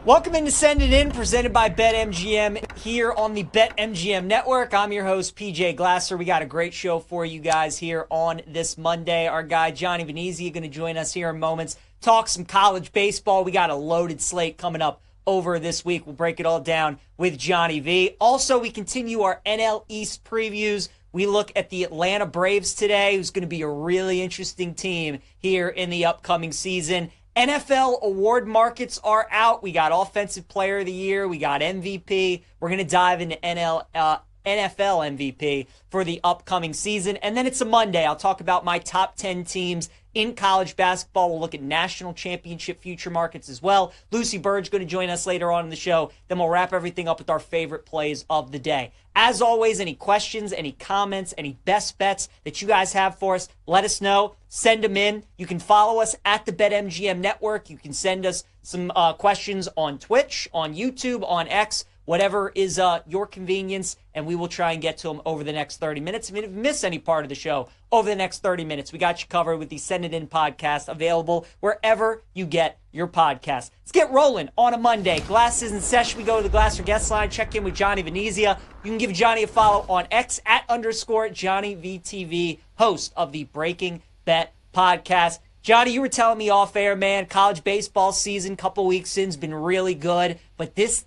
Welcome into Send It In, presented by BetMGM here on the BetMGM Network. I'm your host, PJ Glasser. We got a great show for you guys here on this Monday. Our guy, Johnny Venezia, going to join us here in moments, talk some college baseball. We got a loaded slate coming up over this week. We'll break it all down with Johnny V. Also, we continue our NL East previews. We look at the Atlanta Braves today, who's going to be a really interesting team here in the upcoming season. NFL award markets are out. We got Offensive Player of the Year. We got MVP. We're going to dive into NFL MVP for the upcoming season. And then it's a Monday. I'll talk about my top 10 teams in college basketball. We'll look at national championship future markets as well. Lucy Burdge going to join us later on in the show. Then we'll wrap everything up with our favorite plays of the day. As always, any questions, any comments, any best bets that you guys have for us, let us know. Send them in. You can follow us at the BetMGM Network. You can send us some questions on Twitch, on YouTube, on X, whatever is your convenience, and we will try and get to them over the next 30 minutes. If you miss any part of the show over the next 30 minutes, we got you covered with the Send It In podcast, available wherever you get your podcast. Let's get rolling on a Monday. Glasses in session. We go to the Glasser guest line, check in with Johnny Venezia. You can give Johnny a follow on X at _JohnnyVTV, host of the Breaking Bet podcast. Johnny, you were telling me off air, man, college baseball season, couple weeks in, has been really good, but this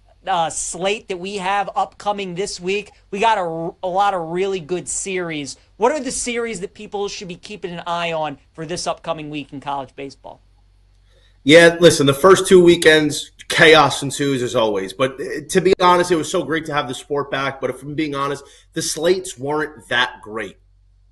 slate that we have upcoming this week, we got a lot of really good series. What are the series that people should be keeping an eye on for this upcoming week in college baseball? Yeah, listen, the first two weekends, chaos ensues as always. But to be honest, it was so great to have the sport back. But if I'm being honest, the slates weren't that great.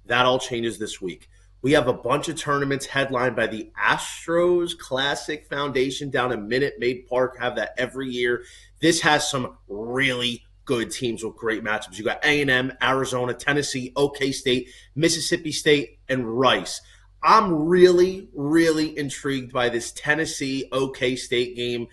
That all changes this week. We have a bunch of tournaments headlined by the Astros Classic Foundation down in Minute Maid Park. Have that every year. This has some really good teams with great matchups. You got A&M, Arizona, Tennessee, OK State, Mississippi State, and Rice. I'm really, really intrigued by this Tennessee OK State game.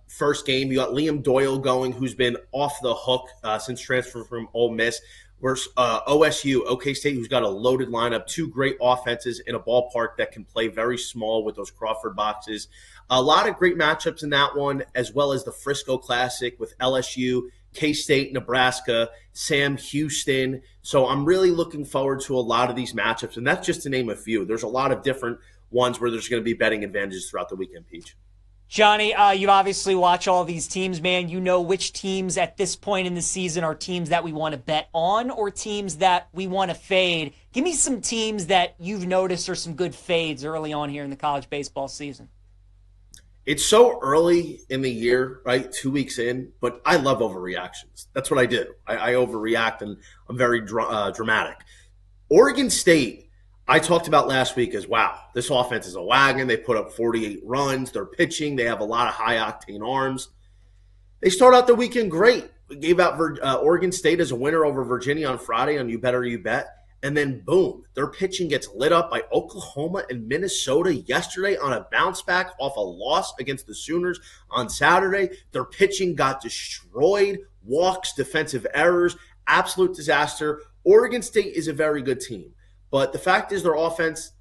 First game, you got Liam Doyle going, who's been off the hook since transfer from Ole Miss. Versus OSU, OK State, who's got a loaded lineup, two great offenses in a ballpark that can play very small with those Crawford boxes. A lot of great matchups in that one, as well as the Frisco Classic with LSU, K-State, Nebraska, Sam Houston. So I'm really looking forward to a lot of these matchups, and that's just to name a few. There's a lot of different ones where there's going to be betting advantages throughout the weekend, Peach. Johnny, you obviously watch all these teams, man. You know which teams at this point in the season are teams that we want to bet on or teams that we want to fade. Give me some teams that you've noticed are some good fades early on here in the college baseball season. It's so early in the year, right? 2 weeks in, but I love overreactions. That's what I do. I overreact, and I'm very dramatic. Oregon State, I talked about last week as, wow, this offense is a wagon. They put up 48 runs. They're pitching. They have a lot of high-octane arms. They start out the weekend great. We gave out Oregon State as a winner over Virginia on Friday on You Bet or You Bet. And then, boom, their pitching gets lit up by Oklahoma and Minnesota yesterday on a bounce back off a loss against the Sooners on Saturday. Their pitching got destroyed, walks, defensive errors, absolute disaster. Oregon State is a very good team. But the fact is their offense,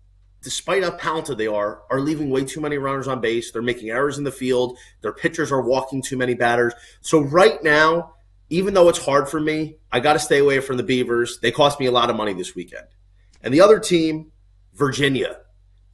despite how talented they are leaving way too many runners on base. They're making errors in the field. Their pitchers are walking too many batters. So right now, even though it's hard for me, I got to stay away from the Beavers. They cost me a lot of money this weekend. And the other team, Virginia.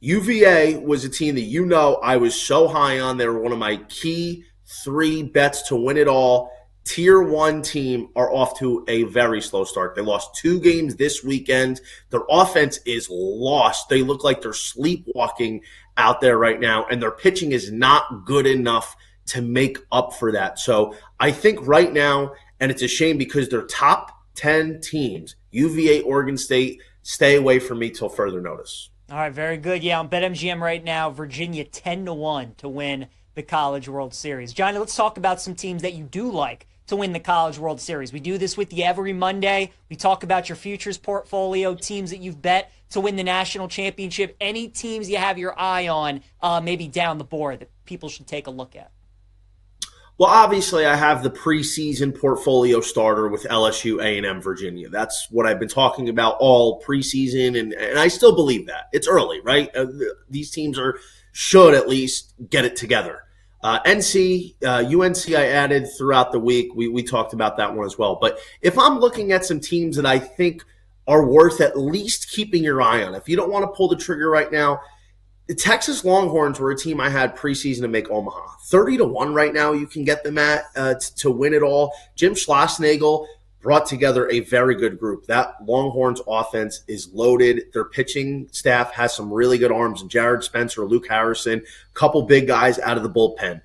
UVA was a team that I was so high on. They were one of my key 3 bets to win it all. Tier 1 team are off to a very slow start. They lost 2 games this weekend. Their offense is lost. They look like they're sleepwalking out there right now, and their pitching is not good enough to make up for that. So I think right now, and it's a shame because their top 10 teams, UVA, Oregon State, stay away from me till further notice. All right, very good. Yeah, on BetMGM right now, Virginia 10-1 to win the College World Series. Johnny, let's talk about some teams that you do like to win the College World Series. We do this with you every Monday. We talk about your futures portfolio, teams that you've bet to win the national championship, any teams you have your eye on maybe down the board that people should take a look at. Well, obviously, I have the preseason portfolio starter with LSU, A&M, Virginia. That's what I've been talking about all preseason, and I still believe that. It's early, right? These teams should at least get it together. UNC, I added throughout the week. We talked about that one as well. But if I'm looking at some teams that I think are worth at least keeping your eye on, if you don't want to pull the trigger right now, the Texas Longhorns were a team I had preseason to make Omaha. 30-1 right now you can get them at to win it all. Jim Schlossnagle brought together a very good group. That Longhorns offense is loaded. Their pitching staff has some really good arms. Jared Spencer, Luke Harrison, a couple big guys out of the bullpen.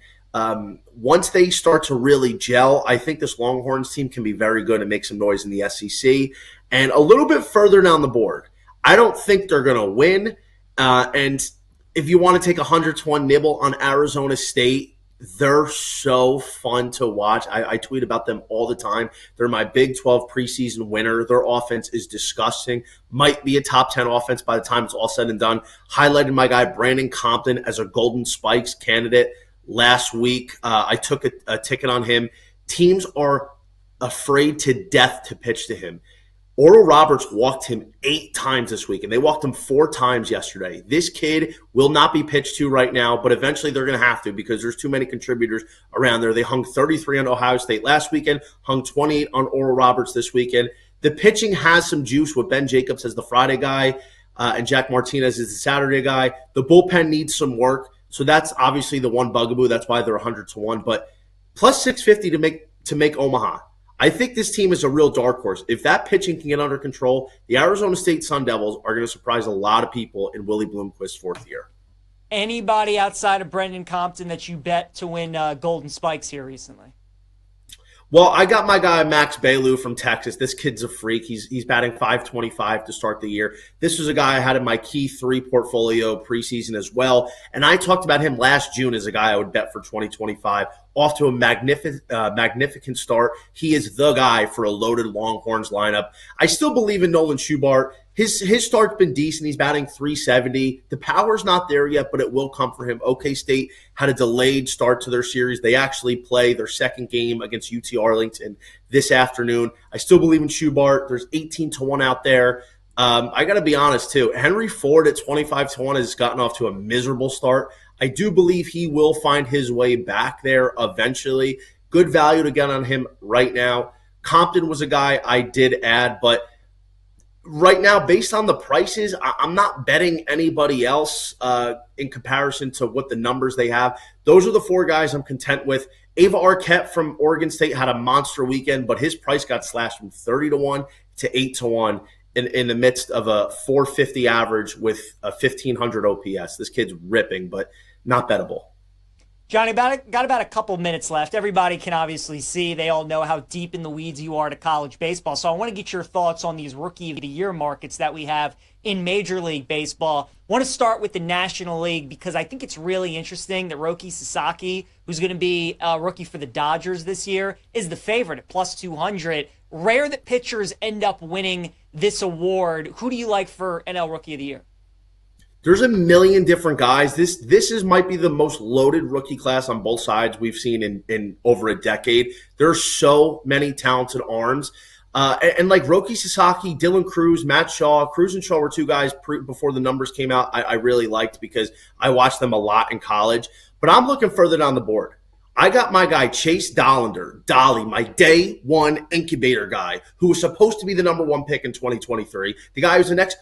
Once they start to really gel, I think this Longhorns team can be very good and make some noise in the SEC. And a little bit further down the board, I don't think they're going to win. And if you want to take a 100-1 nibble on Arizona State, they're so fun to watch. I tweet about them all the time. They're my Big 12 preseason winner. Their offense is disgusting. Might be a top 10 offense by the time it's all said and done. Highlighted my guy Brandon Compton as a Golden Spikes candidate last week. I took a ticket on him. Teams are afraid to death to pitch to him. Oral Roberts walked him 8 times this week, and they walked him 4 times yesterday. This kid will not be pitched to right now, but eventually they're going to have to because there's too many contributors around there. They hung 33 on Ohio State last weekend, hung 28 on Oral Roberts this weekend. The pitching has some juice with Ben Jacobs as the Friday guy and Jack Martinez is the Saturday guy. The bullpen needs some work, so that's obviously the one bugaboo. That's why they're 100-1, but plus 650 to make Omaha. I think this team is a real dark horse. If that pitching can get under control, the Arizona State Sun Devils are going to surprise a lot of people in Willie Bloomquist's 4th year. Anybody outside of Brendan Compton that you bet to win Golden Spikes here recently? Well, I got my guy Max Bailu from Texas. This kid's a freak. He's batting .525 to start the year. This was a guy I had in my key 3 portfolio preseason as well, and I talked about him last June as a guy I would bet for 2025. Off to a magnificent start. He is the guy for a loaded Longhorns lineup. I still believe in Nolan Schubart. His start's been decent. He's batting .370. The power's not there yet, but it will come for him. OK State had a delayed start to their series. They actually play their second game against UT Arlington this afternoon. I still believe in Schubart. There's 18-1 out there. I got to be honest, too. Henry Ford at 25-1 has gotten off to a miserable start. I do believe he will find his way back there eventually. Good value to get on him right now. Compton was a guy I did add, but right now, based on the prices, I'm not betting anybody else in comparison to what the numbers they have. Those are the 4 guys I'm content with. Ava Arquette from Oregon State had a monster weekend, but his price got slashed from 30-1 to 8-1 in the midst of a 450 average with a 1,500 OPS. This kid's ripping, but not bettable. Johnny, got about a couple minutes left. Everybody can obviously see. They all know how deep in the weeds you are to college baseball. So I want to get your thoughts on these Rookie of the Year markets that we have in Major League Baseball. I want to start with the National League because I think it's really interesting that Roki Sasaki, who's going to be a rookie for the Dodgers this year, is the favorite at plus 200. Rare that pitchers end up winning this award. Who do you like for NL Rookie of the Year? There's a million different guys. This might be the most loaded rookie class on both sides we've seen in over a decade. There's so many talented arms. And like Roki Sasaki, Dylan Cruz, Matt Shaw. Cruz and Shaw were 2 guys before the numbers came out I really liked because I watched them a lot in college. But I'm looking further down the board. I got my guy Chase Dollander, Dolly, my day 1 incubator guy, who was supposed to be the number 1 pick in 2023. The guy who's the next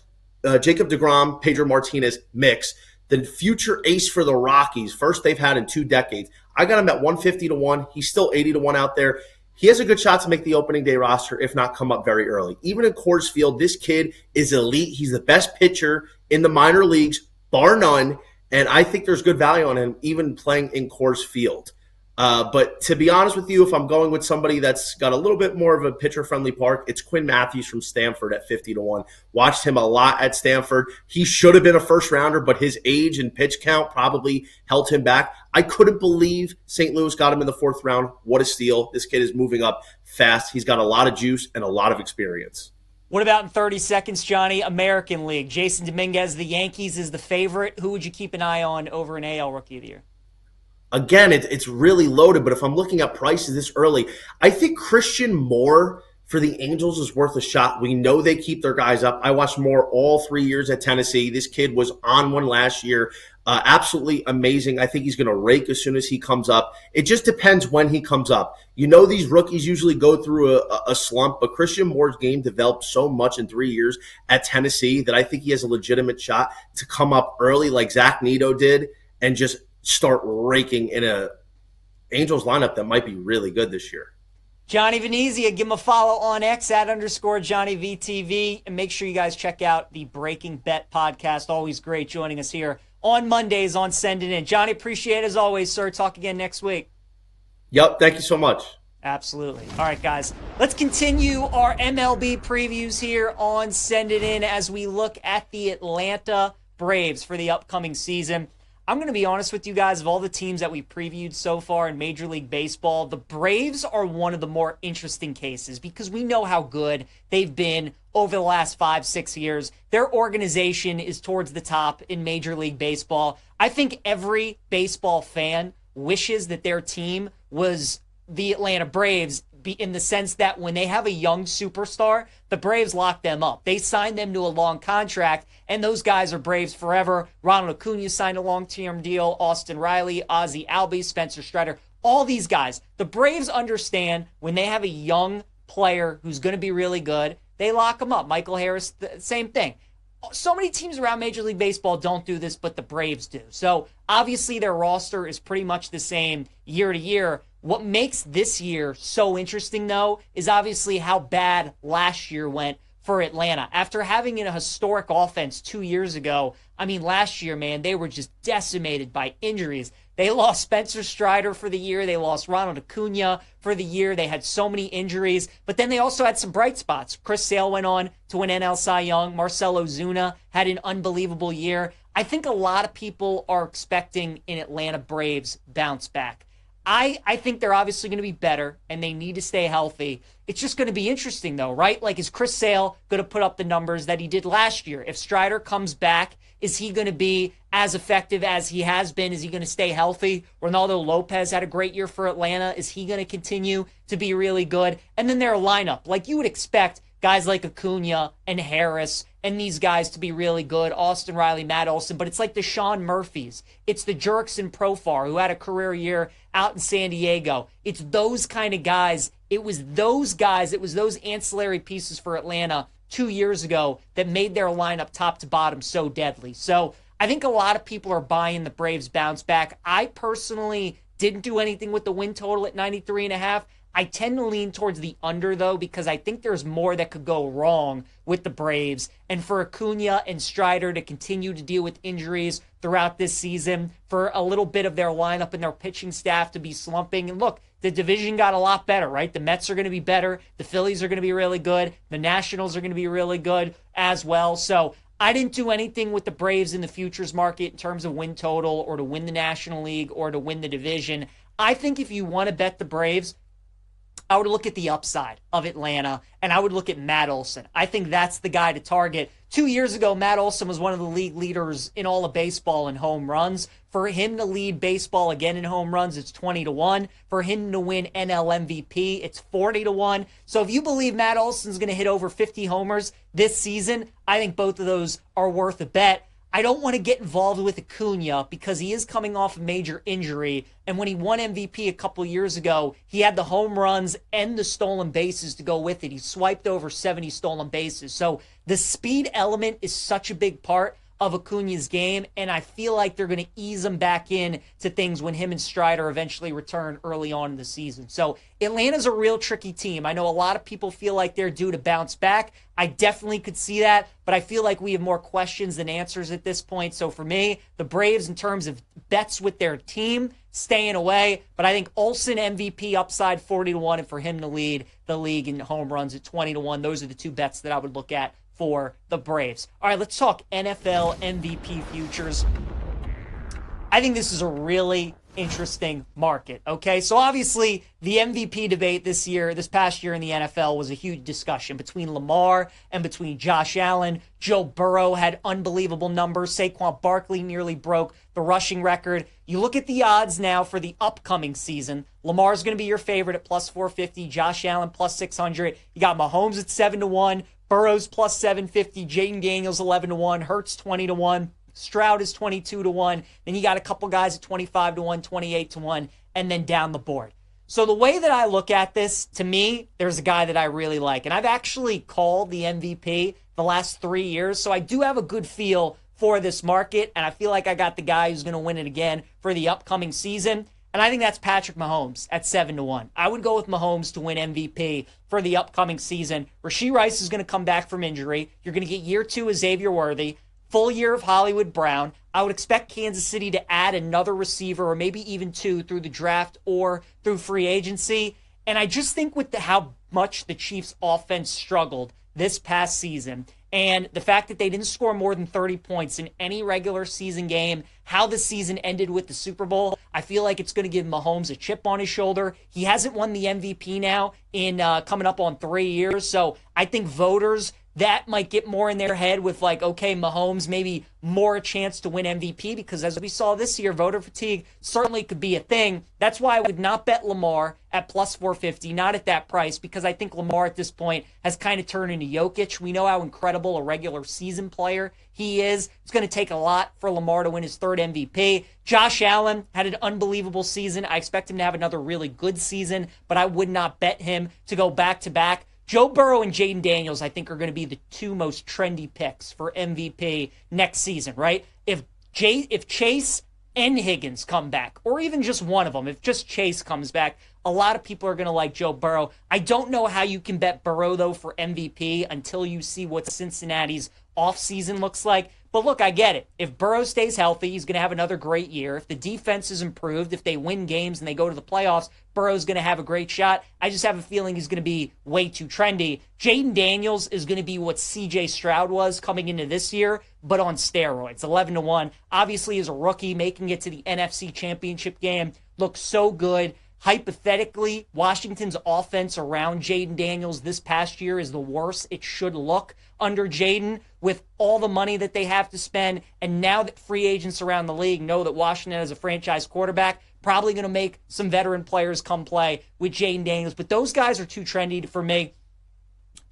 Jacob deGrom, Pedro Martinez mix, the future ace for the Rockies, first they've had in 2 decades. I got him at 150-1. He's still 80-1 out there. He has a good shot to make the opening day roster, if not come up very early. Even in Coors Field, this kid is elite. He's the best pitcher in the minor leagues, bar none, and I think there's good value on him, even playing in Coors Field. But to be honest with you, if I'm going with somebody that's got a little bit more of a pitcher-friendly park, it's Quinn Matthews from Stanford at 50-1. Watched him a lot at Stanford. He should have been a first-rounder, but his age and pitch count probably held him back. I couldn't believe St. Louis got him in the 4th round. What a steal. This kid is moving up fast. He's got a lot of juice and a lot of experience. What about in 30 seconds, Johnny? American League. Jason Dominguez, the Yankees, is the favorite. Who would you keep an eye on over an AL Rookie of the Year? Again, it's really loaded, but if I'm looking at prices this early, I think Christian Moore for the Angels is worth a shot. We know they keep their guys up. I watched Moore all 3 years at Tennessee. This kid was on one last year. Absolutely amazing. I think he's going to rake as soon as he comes up. It just depends when he comes up. You know, these rookies usually go through a slump, but Christian Moore's game developed so much in 3 years at Tennessee that I think he has a legitimate shot to come up early like Zach Neto did and just start raking in a Angels lineup that might be really good this year. Johnny Venezia, give him a follow on X @_JohnnyVTV. And make sure you guys check out the Breaking Bet podcast. Always great joining us here on Mondays on Send It In. Johnny, appreciate it as always, sir. Talk again next week. Yep, thank you so much. Absolutely. All right, guys, let's continue our MLB previews here on Send It In as we look at the Atlanta Braves for the upcoming season. I'm going to be honest with you guys, of all the teams that we previewed so far in Major League Baseball, the Braves are one of the more interesting cases because we know how good they've been over the last 5-6 years. Their organization is towards the top in Major League Baseball. I think every baseball fan wishes that their team was the Atlanta Braves, in the sense that when they have a young superstar, the Braves lock them up. They sign them to a long contract, and those guys are Braves forever. Ronald Acuna signed a long-term deal, Austin Riley, Ozzie Albies, Spencer Strider, all these guys. The Braves understand when they have a young player who's going to be really good, they lock them up. Michael Harris, same thing. So many teams around Major League Baseball don't do this, but the Braves do. So obviously their roster is pretty much the same year to year. What makes this year so interesting, though, is obviously how bad last year went for Atlanta. After having a historic offense 2 years ago, I mean, last year, man, they were just decimated by injuries. They lost Spencer Strider for the year. They lost Ronald Acuna for the year. They had so many injuries. But then they also had some bright spots. Chris Sale went on to win NL Cy Young. Marcell Ozuna had an unbelievable year. I think a lot of people are expecting an Atlanta Braves bounce back. I think they're obviously going to be better, and they need to stay healthy. It's just going to be interesting, though, right? Like, is Chris Sale going to put up the numbers that he did last year? If Strider comes back, is he going to be as effective as he has been? Is he going to stay healthy? Ronaldo Lopez had a great year for Atlanta. Is he going to continue to be really good? And then their lineup. Like, you would expect guys like Acuna and Harris and these guys to be really good, Austin Riley, Matt Olson, but it's like the Sean Murphys. It's the Jurickson Profar, who had a career year out in San Diego. It's those kind of guys. It was those guys, it was those ancillary pieces for Atlanta 2 years ago that made their lineup top to bottom so deadly. So I think a lot of people are buying the Braves bounce back. I personally didn't do anything with the win total at 93.5. I tend to lean towards the under, though, because I think there's more that could go wrong with the Braves. And for Acuna and Strider to continue to deal with injuries throughout this season, for a little bit of their lineup and their pitching staff to be slumping. And look, the division got a lot better, right? The Mets are going to be better. The Phillies are going to be really good. The Nationals are going to be really good as well. So I didn't do anything with the Braves in the futures market in terms of win total or to win the National League or to win the division. I think if you want to bet the Braves, I would look at the upside of Atlanta, and I would look at Matt Olson. I think that's the guy to target. 2 years ago, Matt Olson was one of the league leaders in all of baseball in home runs. For him to lead baseball again in home runs, it's 20-1. For him to win NL MVP, it's 40-1. So if you believe Matt Olson's going to hit over 50 homers this season, I think both of those are worth a bet. I don't want to get involved with Acuna because he is coming off a major injury. And when he won MVP a couple years ago, he had the home runs and the stolen bases to go with it. He swiped over 70 stolen bases. So the speed element is such a big part of Acuna's game, and I feel like they're going to ease him back in to things when him and Strider eventually return early on in the season. So Atlanta's a real tricky team. I know a lot of people feel like they're due to bounce back. I definitely could see that, but I feel like we have more questions than answers at this point. So for me, the Braves, in terms of bets with their team, staying away. But I think Olson MVP upside 40-1, and for him to lead the league in home runs at 20-1. Those are the two bets that I would look at for the Braves. All right, let's talk NFL MVP futures. I think this is a really interesting market. Okay, so obviously the MVP debate this past year in the NFL was a huge discussion between Lamar and between Josh Allen. Joe Burrow had unbelievable numbers. Saquon Barkley nearly broke the rushing record. You look at the odds now for the upcoming season. Lamar's going to be your favorite at plus 450. Josh Allen plus 600. You got Mahomes at 7-1. Burrow's plus 750. Jaden Daniels 11-1. Hurts 20-1. Stroud is 22-1. Then you got a couple guys at 25-1, 28-1, and then down the board. So the way that I look at this, to me, there's a guy that I really like. And I've actually called the MVP the last 3 years. So I do have a good feel for this market. And I feel like I got the guy who's going to win it again for the upcoming season. And I think that's Patrick Mahomes at 7-1. I would go with Mahomes to win MVP for the upcoming season. Rashee Rice is going to come back from injury. You're going to get year 2 of Xavier Worthy. Full year of Hollywood Brown. I would expect Kansas City to add another receiver or maybe even 2 through the draft or through free agency. And I just think with how much the Chiefs offense struggled this past season and the fact that they didn't score more than 30 points in any regular season game, how the season ended with the Super Bowl, I feel like it's going to give Mahomes a chip on his shoulder. He hasn't won the MVP now in coming up on 3 years. So I think voters, that might get more in their head with like, okay, Mahomes maybe more a chance to win MVP because as we saw this year, voter fatigue certainly could be a thing. That's why I would not bet Lamar at plus 450, not at that price, because I think Lamar at this point has kind of turned into Jokic. We know how incredible a regular season player he is. It's going to take a lot for Lamar to win his 3rd MVP. Josh Allen had an unbelievable season. I expect him to have another really good season, but I would not bet him to go back-to-back. Joe Burrow and Jaden Daniels, I think, are going to be the 2 most trendy picks for MVP next season, right? If Chase and Higgins come back, or even just one of them, if just Chase comes back, a lot of people are going to like Joe Burrow. I don't know how you can bet Burrow, though, for MVP until you see what Cincinnati's offseason looks like. But look, I get it. If Burrow stays healthy, he's going to have another great year. If the defense is improved, if they win games and they go to the playoffs, Burrow's going to have a great shot. I just have a feeling he's going to be way too trendy. Jaden Daniels is going to be what C.J. Stroud was coming into this year, but on steroids. 11-1. Obviously, as a rookie, making it to the NFC Championship game looks so good. Hypothetically, Washington's offense around Jaden Daniels this past year is the worst it should look under Jaden with all the money that they have to spend. And now that free agents around the league know that Washington has a franchise quarterback, probably going to make some veteran players come play with Jaden Daniels. But those guys are too trendy for me.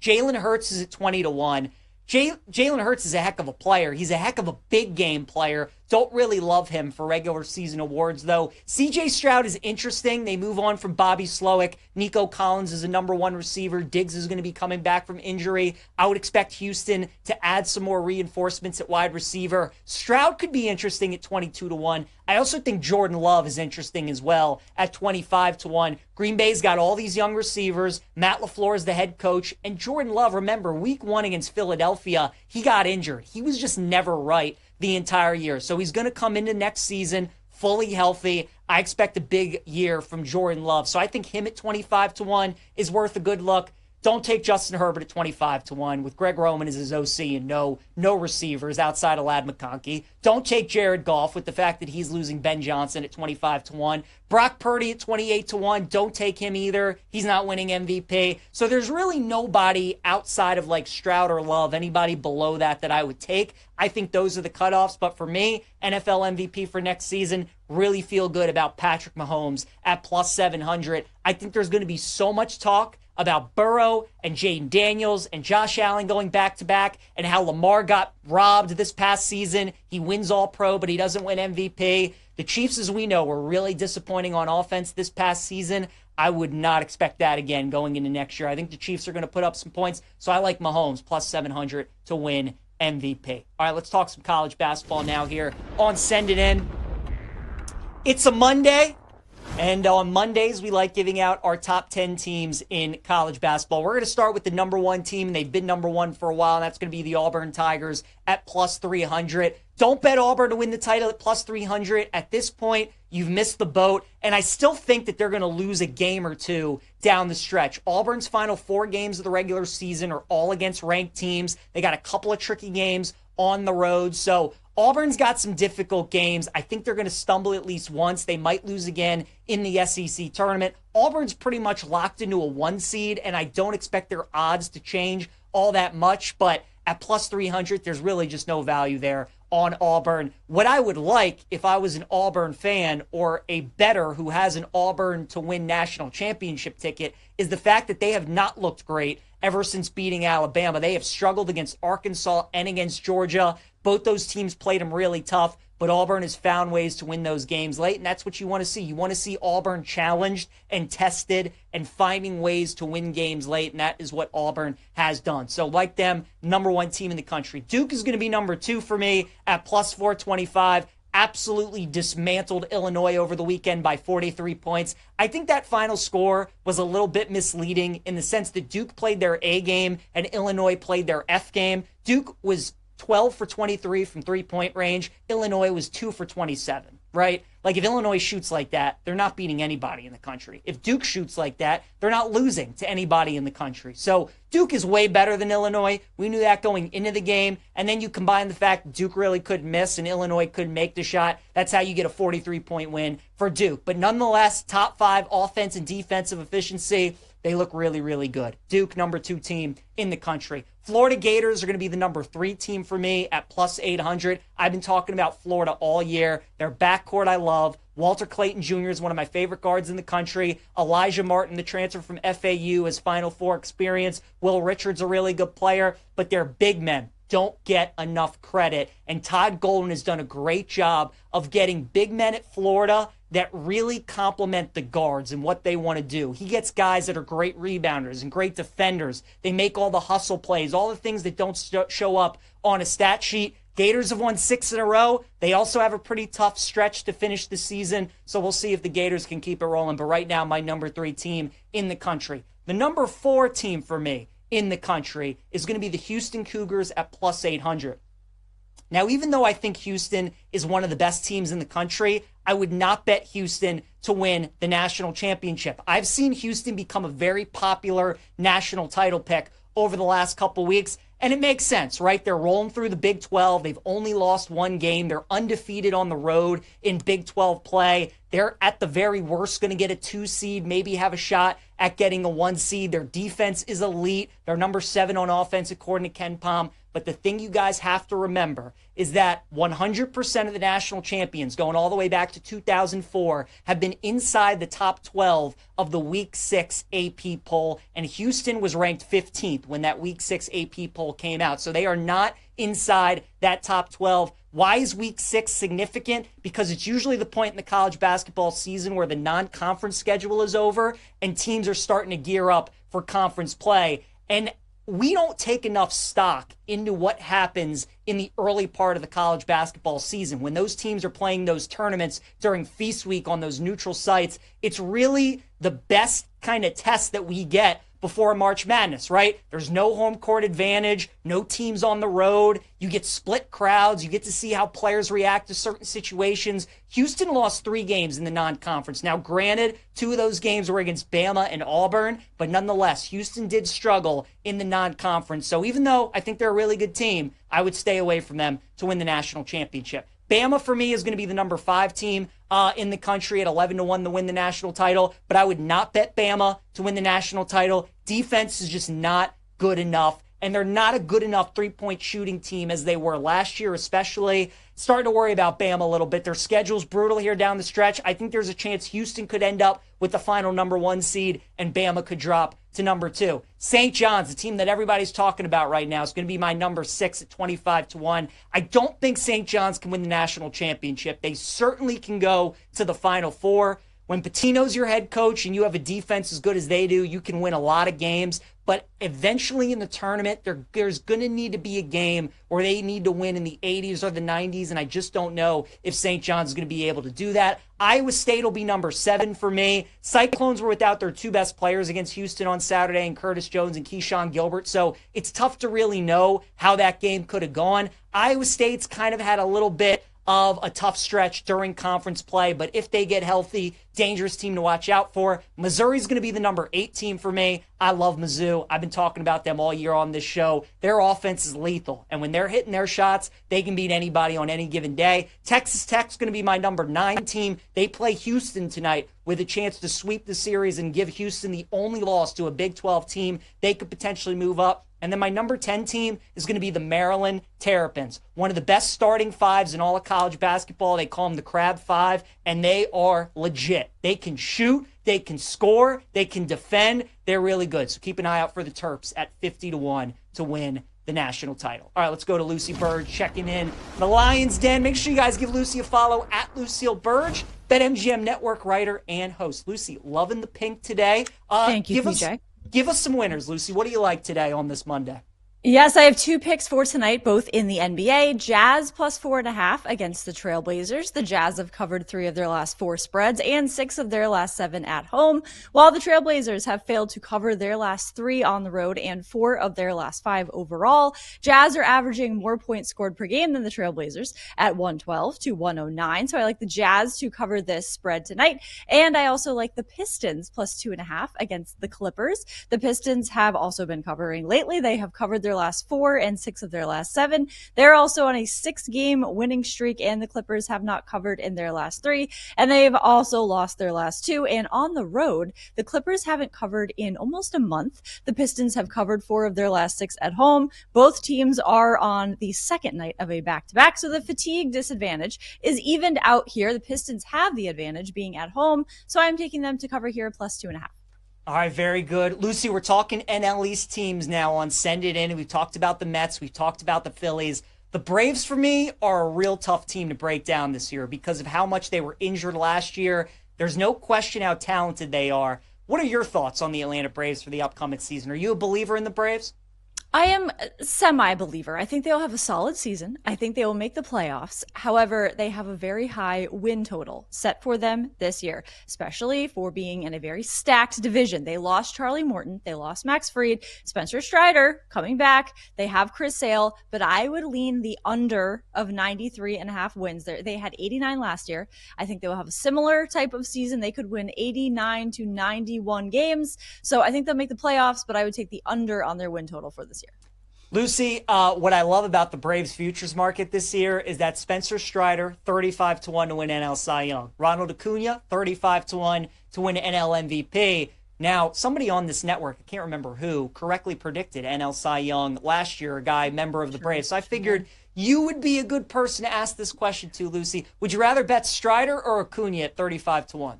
Jalen Hurts is at 20-1. Jalen Hurts is a heck of a player. He's a heck of a big game player. Don't really love him for regular season awards, though. C.J. Stroud is interesting. They move on from Bobby Slowick. Nico Collins is a number 1 receiver. Diggs is going to be coming back from injury. I would expect Houston to add some more reinforcements at wide receiver. Stroud could be interesting at 22-1. I also think Jordan Love is interesting as well at 25-1. Green Bay's got all these young receivers. Matt LaFleur is the head coach. And Jordan Love, remember, week 1 against Philadelphia, he got injured. He was just never right the entire year. So he's going to come into next season fully healthy. I expect a big year from Jordan Love. So I think him at 25-1 is worth a good look. Don't take Justin Herbert at 25-1 with Greg Roman as his OC and no receivers outside of Ladd McConkey. Don't take Jared Goff with the fact that he's losing Ben Johnson at 25-1. Brock Purdy at 28-1. Don't take him either. He's not winning MVP. So there's really nobody outside of like Stroud or Love, anybody below that I would take. I think those are the cutoffs. But for me, NFL MVP for next season, really feel good about Patrick Mahomes at plus 700. I think there's going to be so much talk about Burrow and Jaden Daniels and Josh Allen going back-to-back and how Lamar got robbed this past season. He wins All-Pro, but he doesn't win MVP. The Chiefs, as we know, were really disappointing on offense this past season. I would not expect that again going into next year. I think the Chiefs are going to put up some points, so I like Mahomes plus 700 to win MVP. All right, let's talk some college basketball now here on Send It In. It's a Monday. And on Mondays, we like giving out our top 10 teams in college basketball. We're going to start with the number 1 team, and they've been number 1 for a while, and that's going to be the Auburn Tigers at plus 300. Don't bet Auburn to win the title at plus 300. At this point, you've missed the boat, and I still think that they're going to lose a game or two down the stretch. Auburn's final 4 games of the regular season are all against ranked teams. They got a couple of tricky games on the road, so Auburn's got some difficult games. I think they're going to stumble at least once. They might lose again in the SEC tournament. Auburn's pretty much locked into a 1 seed, and I don't expect their odds to change all that much, but at plus 300, there's really just no value there on Auburn. What I would like if I was an Auburn fan or a bettor who has an Auburn to win national championship ticket is the fact that they have not looked great ever since beating Alabama. They have struggled against Arkansas and against Georgia. Both those teams played them really tough, but Auburn has found ways to win those games late, and that's what you want to see. You want to see Auburn challenged and tested and finding ways to win games late, and that is what Auburn has done. So like them, number 1 team in the country. Duke is going to be number 2 for me at plus 425. Absolutely dismantled Illinois over the weekend by 43 points. I think that final score was a little bit misleading in the sense that Duke played their A game and Illinois played their F game. Duke was 12 for 23 from three-point range. Illinois was 2 for 27, right? Like, if Illinois shoots like that, they're not beating anybody in the country. If Duke shoots like that, they're not losing to anybody in the country. So Duke is way better than Illinois. We knew that going into the game. And then you combine the fact that Duke really couldn't miss and Illinois couldn't make the shot. That's how you get a 43-point win for Duke. But nonetheless, top 5 offense and defensive efficiency. They look really, really good. Duke, number 2 team in the country. Florida Gators are going to be the number 3 team for me at plus 800. I've been talking about Florida all year. Their backcourt I love. Walter Clayton Jr. is one of my favorite guards in the country. Elijah Martin, the transfer from FAU, has Final Four experience. Will Richards, a really good player. But their big men don't get enough credit. And Todd Golden has done a great job of getting big men at Florida that really complement the guards and what they want to do. He gets guys that are great rebounders and great defenders. They make all the hustle plays, all the things that don't show up on a stat sheet. Gators have won 6 in a row. They also have a pretty tough stretch to finish the season, so we'll see if the Gators can keep it rolling. But right now, my number 3 team in the country. The number 4 team for me in the country is going to be the Houston Cougars at plus 800. Now, even though I think Houston is one of the best teams in the country, I would not bet Houston to win the national championship. I've seen Houston become a very popular national title pick over the last couple weeks, and it makes sense, right? They're rolling through the Big 12. They've only lost 1 game. They're undefeated on the road in Big 12 play. They're at the very worst going to get a 2 seed, maybe have a shot at getting a 1 seed. Their defense is elite. They're number 7 on offense, according to Ken Pom. But the thing you guys have to remember is that 100% of the national champions, going all the way back to 2004, have been inside the top 12 of the Week 6 AP poll. And Houston was ranked 15th when that Week 6 AP poll came out. So they are not inside that top 12. Why is Week 6 significant? Because it's usually the point in the college basketball season where the non-conference schedule is over and teams are starting to gear up for conference play. And we don't take enough stock into what happens in the early part of the college basketball season. When those teams are playing those tournaments during Feast Week on those neutral sites, it's really the best kind of test that we get before March Madness, right? There's no home court advantage, no teams on the road. You get split crowds. You get to see how players react to certain situations. Houston lost 3 games in the non-conference. Now, granted, 2 of those games were against Bama and Auburn, but nonetheless, Houston did struggle in the non-conference. So even though I think they're a really good team, I would stay away from them to win the national championship. Bama, for me, is going to be the number 5 team in the country at 11-1 to win the national title, but I would not bet Bama to win the national title. Defense is just not good enough, and they're not a good enough three-point shooting team as they were last year, especially. Starting to worry about Bama a little bit. Their schedule's brutal here down the stretch. I think there's a chance Houston could end up with the final number 1 seed, and Bama could drop to number 2. St. John's, the team that everybody's talking about right now, is going to be my number 6 at 25-1. I don't think St. John's can win the national championship. They certainly can go to the Final Four. When Pitino's your head coach and you have a defense as good as they do, you can win a lot of games. But eventually in the tournament, there's going to need to be a game where they need to win in the 80s or the 90s, and I just don't know if St. John's is going to be able to do that. Iowa State will be number 7 for me. Cyclones were without their 2 best players against Houston on Saturday, and Curtis Jones and Keyshawn Gilbert, so it's tough to really know how that game could have gone. Iowa State's kind of had a little bit of a tough stretch during conference play, but if they get healthy, dangerous team to watch out for. Missouri's going to be the number 8 team for me. I love Mizzou. I've been talking about them all year on this show. Their offense is lethal, and when they're hitting their shots, they can beat anybody on any given day. Texas Tech's going to be my number 9 team. They play Houston tonight with a chance to sweep the series and give Houston the only loss to a Big 12 team. They could potentially move up. And then my number 10 team is going to be the Maryland Terrapins, one of the best starting fives in all of college basketball. They call them the Crab Five, and they are legit. They can shoot, they can score, they can defend. They're really good. So keep an eye out for the Terps at 50-1 to win the national title. All right, let's go to Lucy Burdge checking in the Lions Den. Make sure you guys give Lucy a follow at Lucille Burdge, BetMGM Network writer and host. Lucy, loving the pink today. Thank you, PJ. Give us some winners, Lucy. What do you like today on this Monday? Yes, I have 2 picks for tonight, both in the NBA. Jazz plus 4.5 against the Trailblazers. The Jazz have covered 3 of their last 4 spreads and 6 of their last 7 at home, while the Trailblazers have failed to cover their last 3 on the road and 4 of their last 5 overall. Jazz are averaging more points scored per game than the Trailblazers at 112 to 109. So I like the Jazz to cover this spread tonight. And I also like the Pistons plus 2.5 against the Clippers. The Pistons have also been covering lately. They have covered their last 4 and 6 of their last 7. They're also on a 6-game winning streak, and the Clippers have not covered in their last 3, and they've also lost their last 2. And on the road, the Clippers haven't covered in almost a month. The Pistons have covered 4 of their last 6 at home. Both teams are on the second night of a back-to-back, so the fatigue disadvantage is evened out here. The Pistons have the advantage being at home, so I'm taking them to cover here plus 2.5. All right, very good. Lucy, we're talking NL East teams now on Send It In. We've talked about the Mets. We've talked about the Phillies. The Braves, for me, are a real tough team to break down this year because of how much they were injured last year. There's no question how talented they are. What are your thoughts on the Atlanta Braves for the upcoming season? Are you a believer in the Braves? I am a semi-believer. I think they'll have a solid season. I think they will make the playoffs. However, they have a very high win total set for them this year, especially for being in a very stacked division. They lost Charlie Morton. They lost Max Fried. Spencer Strider coming back. They have Chris Sale, but I would lean the under of 93.5 wins. They had 89 last year. I think they will have a similar type of season. They could win 89 to 91 games. So I think they'll make the playoffs, but I would take the under on their win total for this year. Lucy, what I love about the Braves futures market this year is that Spencer Strider, 35-1 to win NL Cy Young. Ronald Acuna, 35-1 to win NL MVP. Now, somebody on this network, I can't remember who, correctly predicted NL Cy Young last year, a guy, member of the Braves. So I figured you would be a good person to ask this question to, Lucy. Would you rather bet Strider or Acuna at 35-1?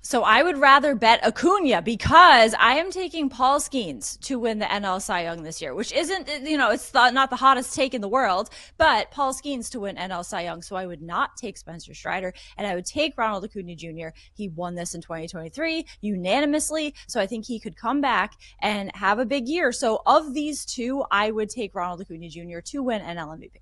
So I would rather bet Acuna because I am taking Paul Skeens to win the NL Cy Young this year, which isn't, it's not the hottest take in the world, but Paul Skeens to win NL Cy Young. So I would not take Spencer Strider, and I would take Ronald Acuna Jr. He won this in 2023 unanimously, so I think he could come back and have a big year. So of these two, I would take Ronald Acuna Jr. to win NL MVP.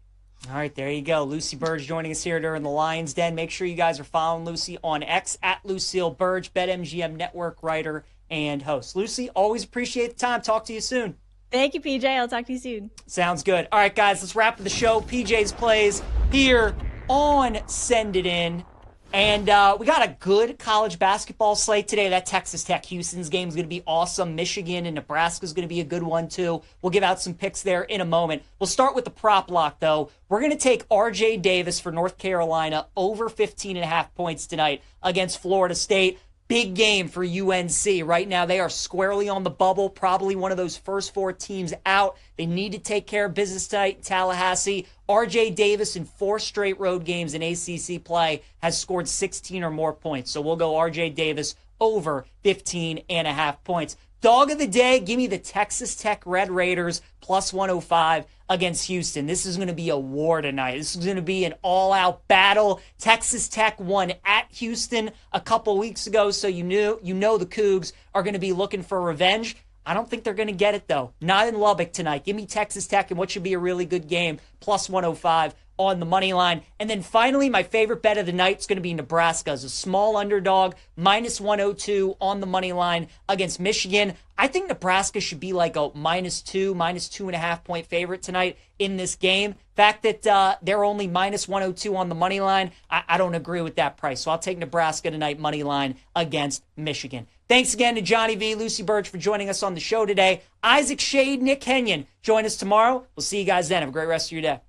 All right, there you go. Lucy Burdge joining us here during the Lions Den. Make sure you guys are following Lucy on X at Lucille Burdge, BetMGM Network writer and host. Lucy, always appreciate the time. Talk to you soon. Thank you, PJ. I'll talk to you soon. Sounds good. All right, guys, let's wrap the show. PJ's plays here on Send It In. And we got a good college basketball slate today. That Texas Tech Houston's game is going to be awesome. Michigan and Nebraska is going to be a good one, too. We'll give out some picks there in a moment. We'll start with the prop lock, though. We're going to take R.J. Davis for North Carolina over 15.5 points tonight against Florida State. Big game for UNC. Right now, they are squarely on the bubble, probably one of those first 4 teams out. They need to take care of business tonight. Tallahassee. R.J. Davis in 4 straight road games in ACC play has scored 16 or more points. So we'll go R.J. Davis over 15.5 points. Dog of the day, give me the Texas Tech Red Raiders plus 105 against Houston. This is going to be a war tonight. This is going to be an all-out battle. Texas Tech won at Houston a couple weeks ago, so you know the Cougs are going to be looking for revenge. I don't think they're going to get it, though. Not in Lubbock tonight. Give me Texas Tech in what should be a really good game, plus 105 on the money line. And then finally, my favorite bet of the night is going to be Nebraska as a small underdog, minus 102 on the money line against Michigan. I think Nebraska should be like a minus 2.5 point favorite tonight in this game. Fact that they're only minus 102 on the money line, I don't agree with that price. So I'll take Nebraska tonight, money line against Michigan. Thanks again to Johnny V, Lucy Burdge for joining us on the show today. Isaac Shade, Nick Kenyon, join us tomorrow. We'll see you guys then. Have a great rest of your day.